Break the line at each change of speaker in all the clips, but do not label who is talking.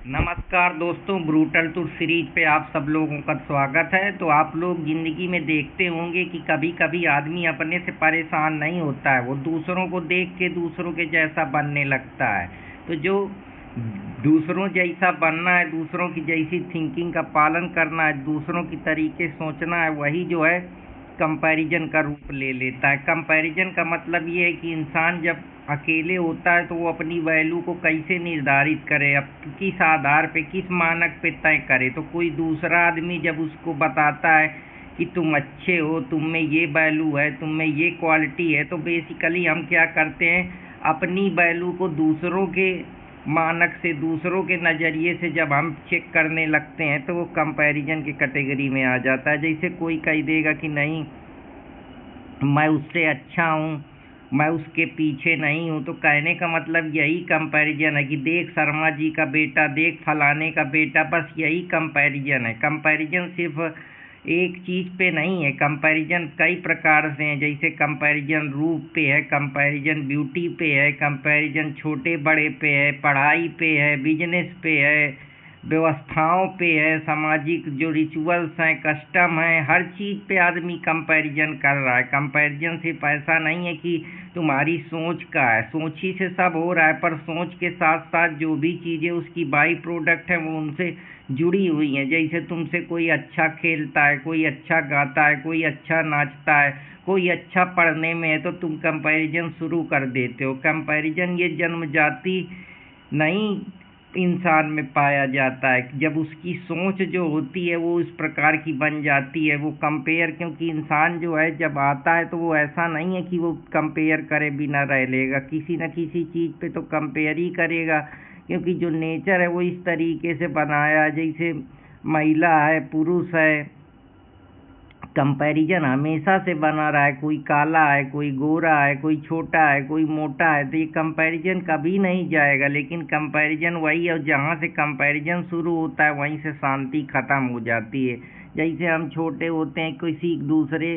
नमस्कार दोस्तों, brutal tour series पे आप सब लोगों का स्वागत है। तो आप लोग ज़िंदगी में देखते होंगे कि कभी कभी आदमी अपने से परेशान नहीं होता है, वो दूसरों को देख के दूसरों के जैसा बनने लगता है। तो जो दूसरों जैसा बनना है, दूसरों की जैसी थिंकिंग का पालन करना है, दूसरों की तरीके सोचना है, वही जो है कंपैरिजन का रूप ले लेता है। कंपैरिजन का मतलब ये है कि इंसान जब अकेले होता है तो वो अपनी वैल्यू को कैसे निर्धारित करे, अब किस आधार पे, किस मानक पे तय करे। तो कोई दूसरा आदमी जब उसको बताता है कि तुम अच्छे हो, तुम में ये वैल्यू है, तुम में ये क्वालिटी है, तो बेसिकली हम क्या करते हैं, अपनी वैल्यू को दूसरों के मानक से, दूसरों के नज़रिए से जब हम चेक करने लगते हैं तो वो कंपैरिजन की कैटेगरी में आ जाता है। जैसे कोई कह देगा कि नहीं, मैं उससे अच्छा हूँ, मैं उसके पीछे नहीं हूँ, तो कहने का मतलब यही कंपैरिजन है कि देख शर्मा जी का बेटा, देख फलाने का बेटा, बस यही कंपैरिजन है। कंपैरिजन सिर्फ एक चीज़ पे नहीं है, कंपैरिजन कई प्रकार से हैं। जैसे कंपैरिजन रूप पे है, कंपैरिजन ब्यूटी पे है, कंपैरिजन छोटे बड़े पे है, पढ़ाई पे है, बिजनेस पे है, व्यवस्थाओं पे है, सामाजिक जो रिचुअल्स हैं, कस्टम हैं, हर चीज़ पे आदमी कंपैरिजन कर रहा है। कंपैरिजन सिर्फ ऐसा नहीं है कि तुम्हारी सोच का है, सोच ही से सब हो रहा है, पर सोच के साथ साथ जो भी चीज़ें उसकी बाई प्रोडक्ट है वो उनसे जुड़ी हुई हैं। जैसे तुमसे कोई अच्छा खेलता है, कोई अच्छा गाता है, कोई अच्छा नाचता है, कोई अच्छा पढ़ने में है, तो तुम कंपैरिजन शुरू कर देते हो। कंपैरिजन ये जन्मजाति नहीं इंसान में पाया जाता है, जब उसकी सोच जो होती है वो इस प्रकार की बन जाती है, वो कंपेयर, क्योंकि इंसान जो है जब आता है तो वो ऐसा नहीं है कि वो कंपेयर करे बिना रह लेगा, किसी न किसी चीज़ पे तो कंपेयर ही करेगा, क्योंकि जो नेचर है वो इस तरीके से बनाया है। जैसे महिला है, पुरुष है, कंपैरिजन हमेशा से बना रहा है। कोई काला है, कोई गोरा है, कोई छोटा है, कोई मोटा है, तो ये कंपैरिजन कभी नहीं जाएगा। लेकिन कंपैरिजन वही है, जहाँ से कंपैरिजन शुरू होता है वहीं से शांति खत्म हो जाती है। जैसे हम छोटे होते हैं, किसी दूसरे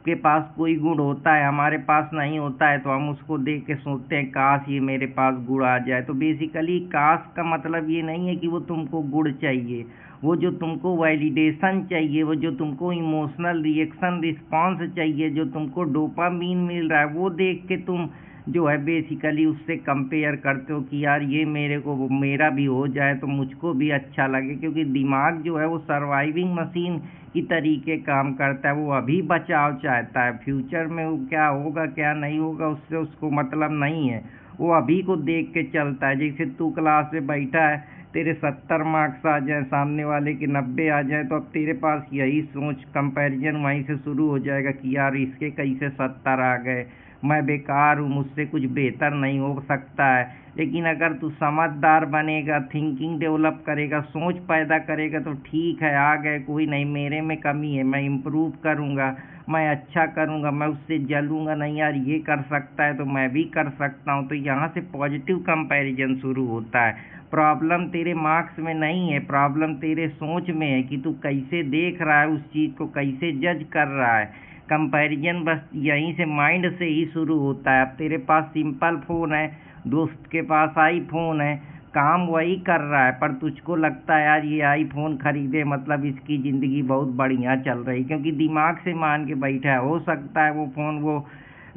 के पास कोई गुण होता है, हमारे पास नहीं होता है, तो हम उसको देख के सोचते हैं काश ये मेरे पास गुण आ जाए। तो बेसिकली काश का मतलब ये नहीं है कि वो तुमको गुण चाहिए, वो जो तुमको वैलिडेशन चाहिए, वो जो तुमको इमोशनल रिएक्शन रिस्पॉन्स चाहिए, जो तुमको डोपामीन मिल रहा है, वो देख के तुम जो है बेसिकली उससे कंपेयर करते हो कि यार ये मेरे को, मेरा भी हो जाए तो मुझको भी अच्छा लगे। क्योंकि दिमाग जो है वो सर्वाइविंग मशीन की तरीके काम करता है, वो अभी बचाव चाहता है, फ्यूचर में वो क्या होगा क्या नहीं होगा उससे उसको मतलब नहीं है, वो अभी को देख के चलता है। जैसे तू क्लास में बैठा है, तेरे 70 मार्क्स आ जाए, सामने वाले के 90 आ जाए, तो अब तेरे पास यही सोच, कंपैरिजन वहीं से शुरू हो जाएगा कि यार इसके कैसे 70 आ गए, मैं बेकार हूँ, मुझसे कुछ बेहतर नहीं हो सकता है। लेकिन अगर तू समझदार बनेगा, थिंकिंग डेवलप करेगा, सोच पैदा करेगा, तो ठीक है आ गए, कोई नहीं, मेरे में कमी है, मैं इम्प्रूव करूँगा, मैं अच्छा करूँगा, मैं उससे जलूँगा नहीं, यार ये कर सकता है तो मैं भी कर सकता हूँ। तो यहाँ से पॉजिटिव कंपैरिजन शुरू होता है। प्रॉब्लम तेरे मार्क्स में नहीं है, प्रॉब्लम तेरे सोच में है कि तू कैसे देख रहा है, उस चीज़ को कैसे जज कर रहा है। कंपैरिजन बस यहीं से, माइंड से ही शुरू होता है। अब तेरे पास सिंपल फ़ोन है, दोस्त के पास आईफोन है, काम वही कर रहा है, पर तुझको लगता है यार ये आईफोन खरीदे मतलब इसकी ज़िंदगी बहुत बढ़िया चल रही, क्योंकि दिमाग से मान के बैठा है। हो सकता है वो फ़ोन वो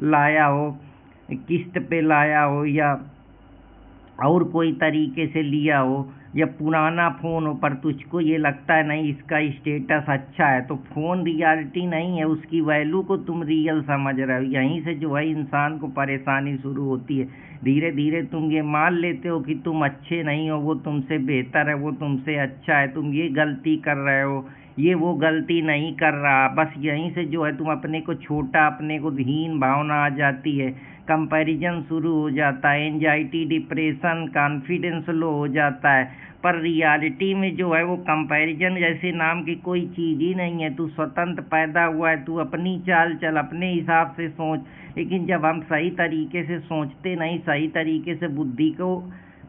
लाया हो, किस्त पे लाया हो, या और कोई तरीके से लिया हो, या पुराना फ़ोन हो, पर तुझको ये लगता है नहीं इसका स्टेटस अच्छा है। तो फ़ोन रियलिटी नहीं है, उसकी वैल्यू को तुम रियल समझ रहे हो। यहीं से जो है इंसान को परेशानी शुरू होती है। धीरे धीरे तुम ये मान लेते हो कि तुम अच्छे नहीं हो, वो तुमसे बेहतर है, वो तुमसे अच्छा है, तुम ये गलती कर रहे हो, ये वो गलती नहीं कर रहा। बस यहीं से जो है तुम अपने को छोटा, अपने को हीन भावना आ जाती है, कंपैरिजन शुरू हो जाता है, एंजाइटी, डिप्रेशन, कॉन्फिडेंस लो हो जाता है। पर रियलिटी में जो है वो कंपैरिजन जैसे नाम की कोई चीज़ ही नहीं है। तू स्वतंत्र पैदा हुआ है, तू अपनी चाल चल, अपने हिसाब से सोच। लेकिन जब हम सही तरीके से सोचते नहीं, सही तरीके से बुद्धि को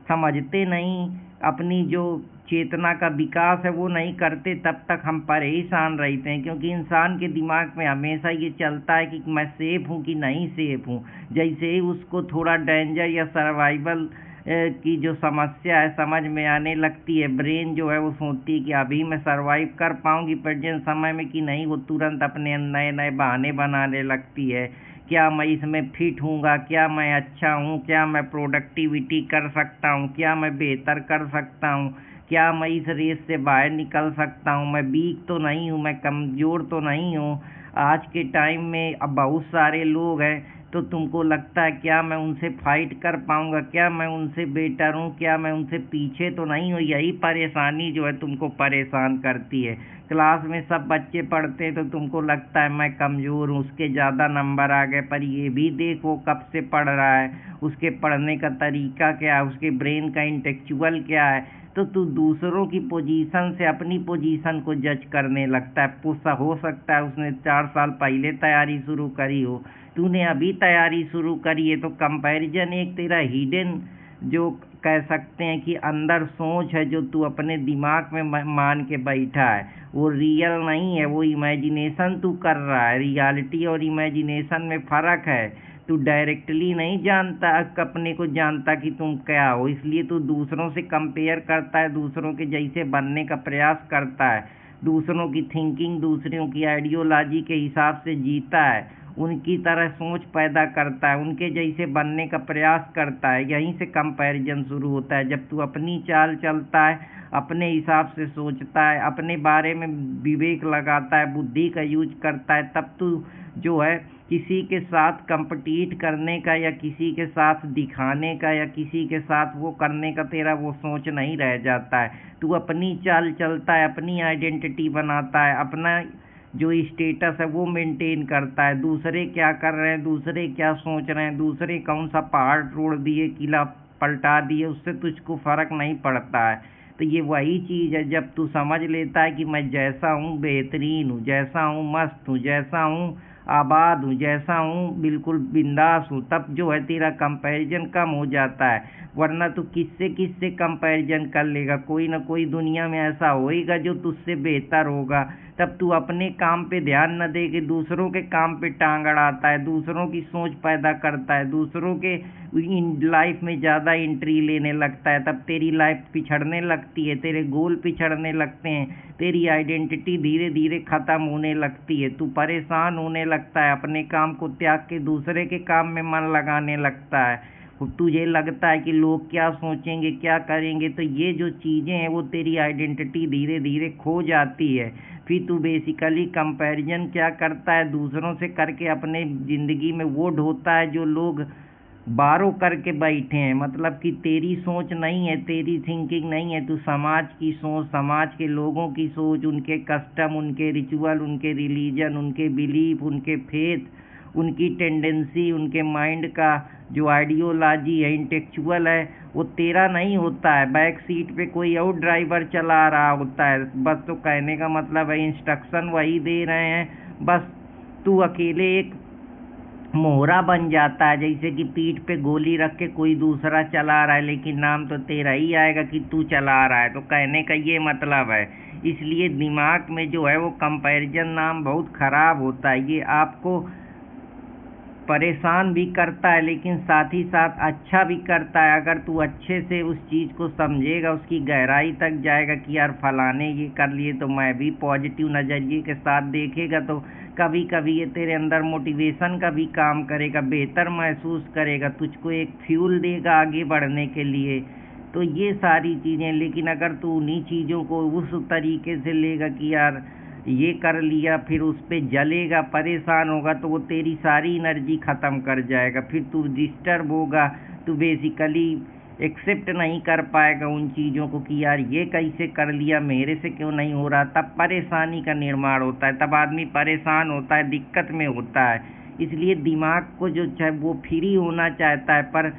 समझते नहीं, अपनी जो चेतना का विकास है वो नहीं करते, तब तक हम परेशान रहते हैं। क्योंकि इंसान के दिमाग में हमेशा ये चलता है कि मैं सेफ हूँ कि नहीं सेफ हूँ। जैसे ही उसको थोड़ा डेंजर या सर्वाइवल की जो समस्या है समझ में आने लगती है। ब्रेन जो है वो सोचती है कि अभी मैं सरवाइव कर पाऊंगी प्रेजेंट समय में कि नहीं, वो तुरंत अपने नए नए बहाने बनाने लगती है। क्या मैं इसमें फिट हूँगा, क्या मैं अच्छा हूँ, क्या मैं प्रोडक्टिविटी कर सकता हूँ, क्या मैं बेहतर कर सकता हूँ, क्या मैं इस रेस से बाहर निकल सकता हूँ, मैं वीक तो नहीं हूँ, मैं कमज़ोर तो नहीं हूँ। आज के टाइम में अब बहुत सारे लोग हैं, तो तुमको लगता है क्या मैं उनसे फाइट कर पाऊंगा, क्या मैं उनसे बेटर हूँ, क्या मैं उनसे पीछे तो नहीं हूँ। यही परेशानी जो है तुमको परेशान करती है। क्लास में सब बच्चे पढ़ते हैं तो तुमको लगता है मैं कमज़ोर हूँ, उसके ज़्यादा नंबर आ गए, पर ये भी देखो कब से पढ़ रहा है, उसके पढ़ने का तरीका क्या है, उसके ब्रेन का इंटेलेक्चुअल क्या है। तो तू दूसरों की पोजीशन से अपनी पोजीशन को जज करने लगता है। हो सकता है उसने 4 साल पहले तैयारी शुरू करी हो, तूने अभी तैयारी शुरू करी है। तो कंपैरिजन एक तेरा हिडन, जो कह सकते हैं कि अंदर सोच है, जो तू अपने दिमाग में मान के बैठा है, वो रियल नहीं है, वो इमेजिनेशन तू कर रहा है। रियलिटी और इमेजिनेशन में फ़र्क है। तू डायरेक्टली नहीं जानता, अपने को जानता कि तुम क्या हो, इसलिए तू दूसरों से कंपेयर करता है, दूसरों के जैसे बनने का प्रयास करता है, दूसरों की थिंकिंग, दूसरों की आइडियोलॉजी के हिसाब से जीता है, उनकी तरह सोच पैदा करता है, उनके जैसे बनने का प्रयास करता है। यहीं से कंपैरिजन शुरू होता है। जब तू अपनी चाल चलता है, अपने हिसाब से सोचता है, अपने बारे में विवेक लगाता है, बुद्धि का यूज करता है, तब तू जो है किसी के साथ कंपटीट करने का या किसी के साथ दिखाने का या किसी के साथ वो करने का तेरा वो सोच नहीं रह जाता है। तू अपनी चाल चलता है, अपनी आइडेंटिटी बनाता है, अपना जो स्टेटस है वो मेंटेन करता है। दूसरे क्या कर रहे हैं, दूसरे क्या सोच रहे हैं, दूसरे कौन सा पहाड़ तोड़ दिए, किला पलटा दिए, उससे तुझको फर्क नहीं पड़ता है। तो ये वही चीज़ है, जब तू समझ लेता है कि मैं जैसा हूँ बेहतरीन हूँ, जैसा हूँ मस्त हूँ, जैसा हूँ आबाद हूँ, जैसा हूँ बिल्कुल बिंदास हूँ, तब जो है तेरा कंपैरिजन कम हो जाता है। वरना तू किससे किससे कंपैरिजन कर लेगा, कोई ना कोई दुनिया में ऐसा होएगा जो तुझसे बेहतर होगा। तब तू अपने काम पे ध्यान न दे के दूसरों के काम पे टांग अड़ाता है, दूसरों की सोच पैदा करता है, दूसरों के लाइफ में ज़्यादा एंट्री लेने लगता है। तब तेरी लाइफ पिछड़ने लगती है, तेरे गोल पिछड़ने लगते हैं, तेरी आइडेंटिटी धीरे धीरे ख़त्म होने लगती है। तू परेशान होने लगता है, अपने काम को त्याग के दूसरे के काम में मन लगाने लगता है। तुझे लगता है कि लोग क्या सोचेंगे, क्या करेंगे। तो ये जो चीज़ें हैं वो तेरी आइडेंटिटी धीरे धीरे खो जाती है। फिर तू बेसिकली कंपैरिजन क्या करता है, दूसरों से करके अपने ज़िंदगी में वो ढोता है जो लोग बारो करके बैठे हैं। मतलब कि तेरी सोच नहीं है, तेरी थिंकिंग नहीं है, तू समाज की सोच, समाज के लोगों की सोच, उनके कस्टम, उनके रिचुअल, उनके रिलीजन, उनके बिलीफ, उनके फेथ, उनकी टेंडेंसी, उनके माइंड का जो आइडियोलॉजी है, इंटेलेक्चुअल है, वो तेरा नहीं होता है। बैक सीट पे कोई और ड्राइवर चला रहा होता है। बस तो कहने का मतलब है इंस्ट्रक्शन वही दे रहे हैं, बस तू अकेले एक मोहरा बन जाता है। जैसे कि पीठ पे गोली रख के कोई दूसरा चला रहा है, लेकिन नाम तो तेरा ही आएगा कि तू चला रहा है। तो कहने का ये मतलब है। इसलिए दिमाग में जो है वो कंपैरिजन नाम बहुत ख़राब होता है। ये आपको परेशान भी करता है, लेकिन साथ ही साथ अच्छा भी करता है। अगर तू अच्छे से उस चीज़ को समझेगा, उसकी गहराई तक जाएगा कि यार फलाने ये कर लिए तो मैं भी पॉजिटिव नज़रिए के साथ देखेगा, तो कभी कभी ये तेरे अंदर मोटिवेशन का भी काम करेगा, बेहतर महसूस करेगा, तुझको एक फ्यूल देगा आगे बढ़ने के लिए। तो ये सारी चीज़ें, लेकिन अगर तू उन्हीं चीज़ों को उस तरीके से लेगा कि यार ये कर लिया, फिर उस पर जलेगा, परेशान होगा, तो वो तेरी सारी एनर्जी ख़त्म कर जाएगा। फिर तू डिस्टर्ब होगा, तू बेसिकली एक्सेप्ट नहीं कर पाएगा उन चीज़ों को कि यार ये कैसे कर लिया, मेरे से क्यों नहीं हो रहा। तब परेशानी का निर्माण होता है, तब आदमी परेशान होता है, दिक्कत में होता है। इसलिए दिमाग को जो चाहे वो फ्री होना चाहता है, पर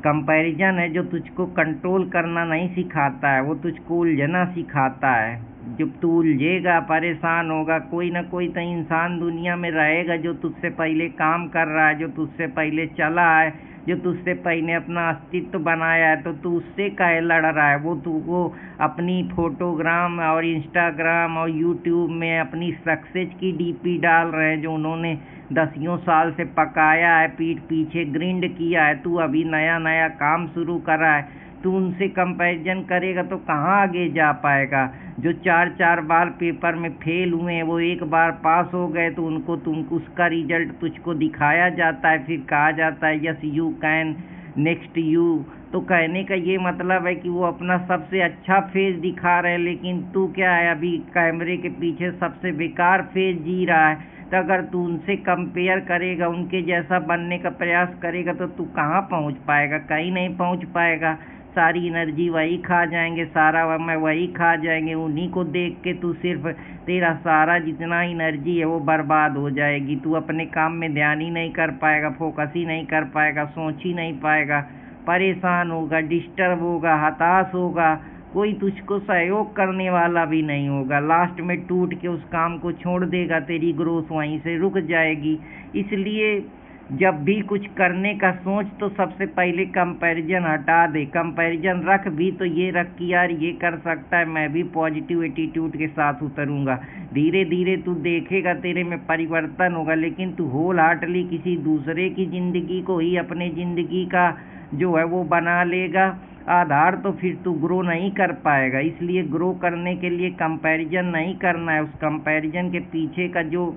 कंपैरिजन है जो तुझको कंट्रोल करना नहीं सिखाता है, वो तुझको उलझना सिखाता है। जब तू उलझेगा, परेशान होगा, कोई ना कोई तो इंसान दुनिया में रहेगा जो तुझसे पहले काम कर रहा है, जो तुझसे पहले चला है, जो तुझसे पहले अपना अस्तित्व बनाया है, तो तू उससे काहे लड़ रहा है। वो अपनी फोटोग्राम और इंस्टाग्राम और यूट्यूब में अपनी सक्सेस की डीपी डाल रहे हैं, जो उन्होंने दसियों साल से पकाया है, पीठ पीछे ग्रिंड किया है, तू अभी नया नया काम शुरू करा है। तू उनसे कंपैरिजन करेगा तो कहाँ आगे जा पाएगा। जो 4 बार पेपर में फेल हुए हैं वो एक बार पास हो गए तो तुमको उसका रिजल्ट तुझको दिखाया जाता है, फिर कहा जाता है yes you can, next you. तो कहने का ये मतलब है कि वो अपना सबसे अच्छा फेज दिखा रहे हैं, लेकिन तू क्या है, अभी कैमरे के पीछे सबसे बेकार फेज जी रहा है। तो अगर तू उनसे कंपेयर करेगा, उनके जैसा बनने का प्रयास करेगा तो तू कहाँ पहुँच पाएगा, कहीं नहीं पहुँच पाएगा। सारी एनर्जी वही खा जाएंगे, सारा वही खा जाएंगे। उन्हीं को देख के तू सिर्फ तेरा सारा जितना एनर्जी है वो बर्बाद हो जाएगी। तू अपने काम में ध्यान ही नहीं कर पाएगा, फोकस ही नहीं कर पाएगा, सोच ही नहीं पाएगा, परेशान होगा, डिस्टर्ब होगा, हताश होगा, कोई तुझको सहयोग करने वाला भी नहीं होगा। लास्ट में टूट के उस काम को छोड़ देगा, तेरी ग्रोथ वहीं से रुक जाएगी। इसलिए जब भी कुछ करने का सोच तो सबसे पहले कंपैरिजन हटा दे। कंपैरिजन रख भी तो ये रख कि यार ये कर सकता है, मैं भी पॉजिटिव एटीट्यूड के साथ उतरूंगा। धीरे धीरे तू देखेगा तेरे में परिवर्तन होगा, लेकिन तू होल हार्टली किसी दूसरे की ज़िंदगी को ही अपने ज़िंदगी का जो है वो बना लेगा आधार, तो फिर तू ग्रो नहीं कर पाएगा। इसलिए ग्रो करने के लिए कंपैरिजन नहीं करना है। उस कंपैरिजन के पीछे का जो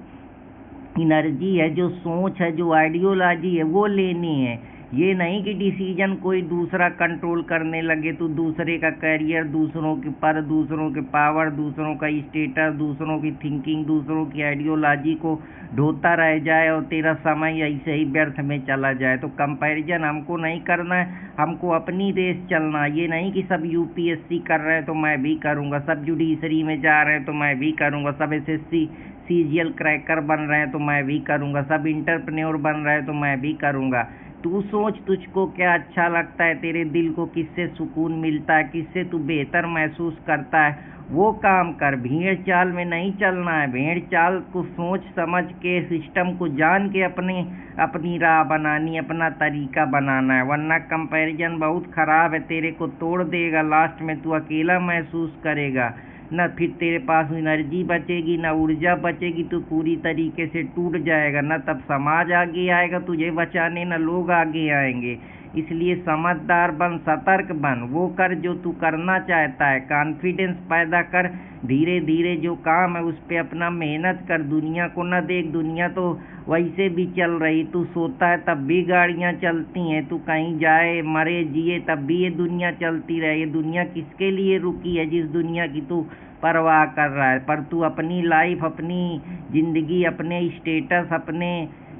एनर्जी है, जो सोच है, जो आइडियोलॉजी है वो लेनी है। ये नहीं कि डिसीजन कोई दूसरा कंट्रोल करने लगे, तो दूसरे का करियर, दूसरों के पर, दूसरों के पावर, दूसरों का स्टेटस, दूसरों की थिंकिंग, दूसरों की आइडियोलॉजी को ढोता रह जाए और तेरा समय ऐसे ही व्यर्थ में चला जाए। तो कंपैरिजन हमको नहीं करना है, हमको अपनी रेस चलना। ये नहीं कि सब यूपीएससी कर रहे हैं तो मैं भी करूँगा, सब जुडिशरी में जा रहे हैं तो मैं भी करूँगा, सब एसएससी सीजीएल क्रैकर बन रहे हैं तो मैं भी करूँगा, सब इंटरप्रेन्योर बन रहे हैं तो मैं भी करूँगा। तू सोच तुझको क्या अच्छा लगता है, तेरे दिल को किससे सुकून मिलता है, किससे तू बेहतर महसूस करता है, वो काम कर। भेड़ चाल में नहीं चलना है। भेड़ चाल को सोच समझ के, सिस्टम को जान के अपनी राह बनानी, अपना तरीका बनाना है। वरना कंपैरिजन बहुत ख़राब है, तेरे को तोड़ देगा। लास्ट में तू अकेला महसूस करेगा, न फिर तेरे पास एनर्जी बचेगी, न ऊर्जा बचेगी, तो पूरी तरीके से टूट जाएगा। न तब समाज आगे आएगा तुझे बचाने, न लोग आगे आएंगे। इसलिए समझदार बन, सतर्क बन, वो कर जो तू करना चाहता है, कॉन्फिडेंस पैदा कर। धीरे धीरे जो काम है उस पर अपना मेहनत कर। दुनिया को न देख, दुनिया तो वैसे भी चल रही। तू सोता है तब भी गाड़ियाँ चलती हैं, तू कहीं जाए, मरे, जिए, तब भी ये दुनिया चलती रहे। ये दुनिया किसके लिए रुकी है जिस दुनिया की तू परवाह कर रहा है। पर तू अपनी लाइफ, अपनी ज़िंदगी, अपने स्टेटस, अपने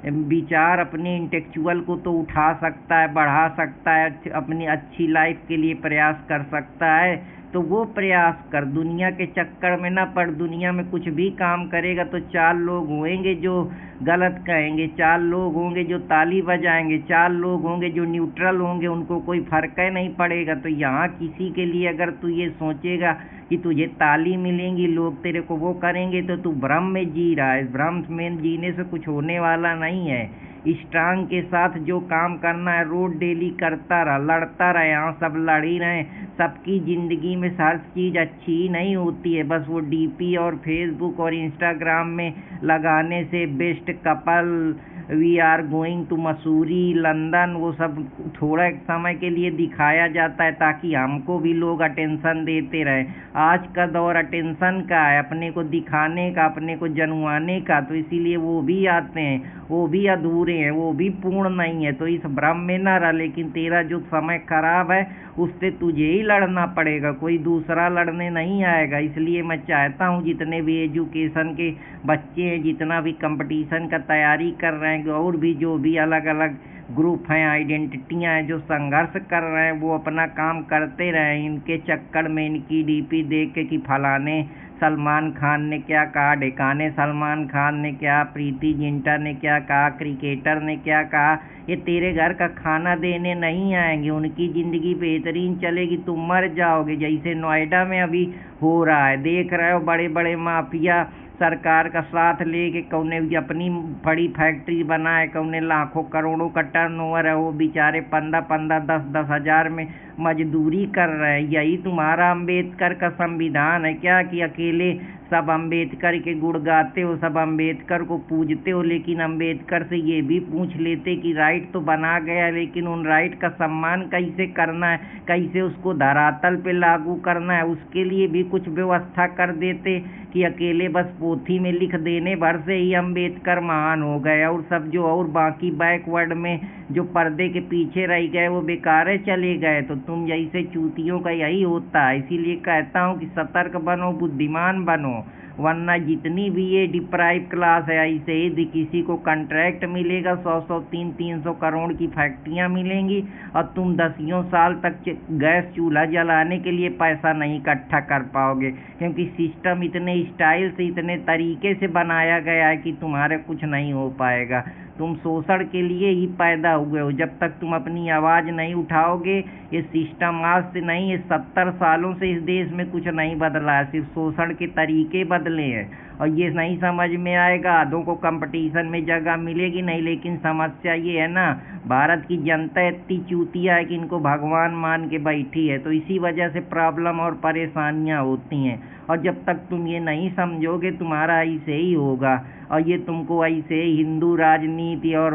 विचार, अपने इंटेलेक्चुअल को तो उठा सकता है, बढ़ा सकता है, अपनी अच्छी लाइफ के लिए प्रयास कर सकता है। तो वो प्रयास कर, दुनिया के चक्कर में ना पड़। दुनिया में कुछ भी काम करेगा तो 4 लोग होंगे जो गलत कहेंगे, 4 लोग होंगे जो ताली बजाएंगे, 4 लोग होंगे जो न्यूट्रल होंगे, उनको कोई फर्क ही नहीं पड़ेगा। तो यहाँ किसी के लिए अगर तू ये सोचेगा कि तुझे ताली मिलेंगी, लोग तेरे को वो करेंगे, तो तू भ्रम में जी रहा है। भ्रम में जीने से कुछ होने वाला नहीं है। स्ट्रांग के साथ जो काम करना है रोज डेली करता रहा, लड़ता रहे। यहाँ सब लड़ ही रहे। सबकी ज़िंदगी में हर चीज़ अच्छी ही नहीं होती है। बस वो डीपी और फेसबुक और इंस्टाग्राम में लगाने से best couple, we are going to Mussoorie, London, वो सब थोड़ा समय के लिए दिखाया जाता है ताकि हमको भी लोग अटेंशन देते रहें। आज का दौर अटेंशन का है, अपने को दिखाने का, अपने को जनवाने का। तो इसीलिए वो भी आते हैं, वो भी अधूरे हैं, वो भी पूर्ण नहीं है। तो इस भ्रम में ना रह। लेकिन तेरा जो समय खराब है उससे तुझे ही लड़ना पड़ेगा, कोई दूसरा लड़ने नहीं आएगा। इसलिए मैं चाहता हूँ जितने भी एजुकेशन के बच्चे हैं, जितना भी कंपटीशन का तैयारी कर रहे हैं, और भी जो भी अलग अलग ग्रुप हैं, आइडेंटिटियाँ हैं जो संघर्ष कर रहे हैं, वो अपना काम करते रहें। इनके चक्कर में, इनकी डीपी देख के कि फलाने सलमान खान ने क्या कहा, ढिकाने सलमान खान ने क्या, प्रीति जिंटा ने क्या कहा, क्रिकेटर ने क्या कहा, ये तेरे घर का खाना देने नहीं आएंगे। उनकी ज़िंदगी बेहतरीन चलेगी, तुम मर जाओगे। जैसे नोएडा में अभी हो रहा है, देख रहे हो, बड़े बड़े माफिया सरकार का साथ लेके कौने भी अपनी बड़ी फैक्ट्री बनाए, कौने लाखों करोड़ों का टर्नओवर है, वो बेचारे 15-15, 10-10 हज़ार में मजदूरी कर रहे हैं। यही तुम्हारा अम्बेडकर का संविधान है क्या कि अकेले सब अम्बेडकर के गुण गाते हो, सब अम्बेडकर को पूजते हो? लेकिन अम्बेडकर से ये भी पूछ लेते कि राइट तो बना गया, लेकिन उन राइट का सम्मान कैसे करना है, कैसे उसको धरातल पे लागू करना है, उसके लिए भी कुछ व्यवस्था कर देते कि अकेले बस पोथी में लिख देने भर से ही अम्बेडकर महान हो गए और सब जो और बाकी बैकवर्ड में जो पर्दे के पीछे रह गए वो बेकार चले गए। तो तुम जैसे चूतियों का यही होता है। इसीलिए कहता हूँ कि सतर्क बनो, बुद्धिमान बनो, वरना जितनी भी ये डिप्राइव क्लास है ऐसे ही किसी को कॉन्ट्रैक्ट मिलेगा 100-100 300-300 करोड़ की फैक्ट्रियाँ मिलेंगी और तुम 10 साल तक गैस चूल्हा जलाने के लिए पैसा नहीं इकट्ठा कर पाओगे, क्योंकि सिस्टम इतने स्टाइल से इतने तरीके से बनाया गया है कि तुम्हारे कुछ नहीं हो पाएगा। तुम शोषण के लिए ही पैदा हुए हो। जब तक तुम अपनी आवाज़ नहीं उठाओगे, ये सिस्टम आज से नहीं, ये 70 सालों से इस देश में कुछ नहीं बदला है, सिर्फ शोषण के तरीके बदले हैं। और ये नहीं समझ में आएगा, आधों को कंपटीशन में जगह मिलेगी नहीं। लेकिन समस्या ये है ना, भारत की जनता इतनी चूतिया है कि इनको भगवान मान के बैठी है, तो इसी वजह से प्रॉब्लम और परेशानियां होती हैं। और जब तक तुम ये नहीं समझोगे तुम्हारा ऐसे ही होगा। और ये तुमको ऐसे हिंदू राजनीति और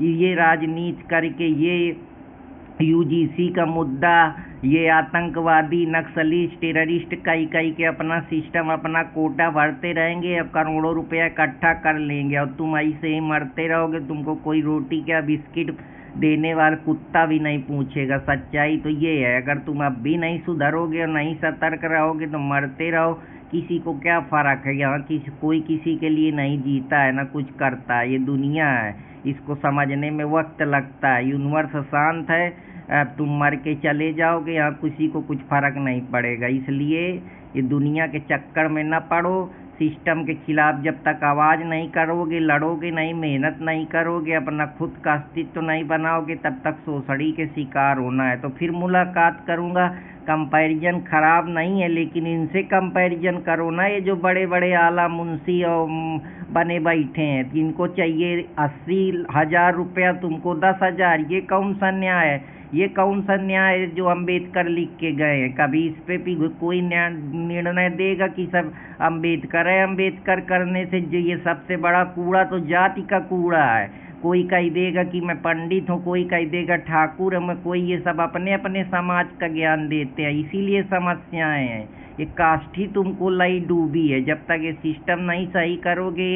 ये राजनीति करके ये यूजीसी का मुद्दा, ये आतंकवादी नक्सलिस्ट टेररिस्ट कई कई के अपना सिस्टम अपना कोटा भरते रहेंगे, अब करोड़ों रुपया इकट्ठा कर लेंगे और तुम ऐसे ही मरते रहोगे। तुमको कोई रोटी क्या बिस्किट देने वाला कुत्ता भी नहीं पूछेगा। सच्चाई तो ये है, अगर तुम अब भी नहीं सुधरोगे और नहीं सतर्क रहोगे तो मरते रहो। किसी को क्या फर्क है, यहाँ कोई किसी के लिए नहीं जीता है ना कुछ करता है। ये दुनिया है, इसको समझने में वक्त लगता है। यूनिवर्स शांत है, अब तुम मर के चले जाओगे, यहाँ किसी को कुछ फर्क नहीं पड़ेगा। इसलिए ये दुनिया के चक्कर में न पड़ो। सिस्टम के खिलाफ जब तक आवाज़ नहीं करोगे, लड़ोगे नहीं, मेहनत नहीं करोगे, अपना खुद का अस्तित्व नहीं बनाओगे, तब तक शोषणी के शिकार होना है। तो फिर मुलाकात करूँगा। कंपैरिजन खराब नहीं है, लेकिन इनसे कंपैरिजन करो ना, ये जो बड़े बड़े आला मुंशी और बने बैठे हैं, इनको चाहिए 80,000 रुपया, तुमको 10,000। ये कौन सा न्याय है? ये कौन सा न्याय है जो अम्बेडकर लिख के गए हैं? कभी इस पे भी कोई निर्णय देगा कि सब अम्बेडकर है? अम्बेडकर करने से जो ये सबसे बड़ा कूड़ा तो जाति का कूड़ा है। कोई कह देगा कि मैं पंडित हूँ, कोई कह देगा ठाकुर है, मैं कोई, ये सब अपने अपने समाज का ज्ञान देते हैं। इसीलिए समस्याएं हैं। ये कास्ट ही तुमको लाई डूबी है। जब तक ये सिस्टम नहीं सही करोगे,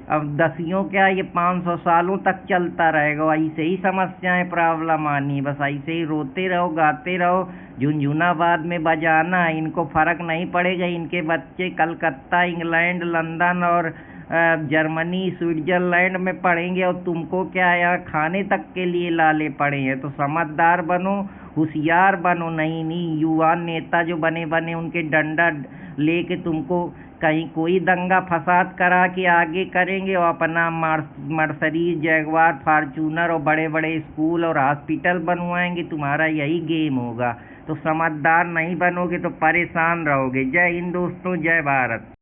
अब 10 क्या ये 500 सालों तक चलता रहेगा। ऐसे ही समस्याएं प्रॉब्लम आनी, बस ऐसे ही रोते रहो, गाते रहो, झुनझुनाबाद में बजाना है। इनको फर्क नहीं पड़ेगा। इनके बच्चे कलकत्ता, इंग्लैंड, लंदन और जर्मनी, स्विट्जरलैंड में पढ़ेंगे और तुमको क्या यहाँ खाने तक के लिए लाले पड़े हैं। तो समझदार बनो, होशियार बनो। नहीं युवा नेता जो बने उनके डंडा लेके तुमको कहीं कोई दंगा फसाद करा के आगे करेंगे और अपना मर्सडीज, जैगवार, फॉर्चूनर और बड़े बड़े स्कूल और हॉस्पिटल बनवाएंगे। तुम्हारा यही गेम होगा। तो समझदार नहीं बनोगे तो परेशान रहोगे। जय हिंद दोस्तों, जय भारत।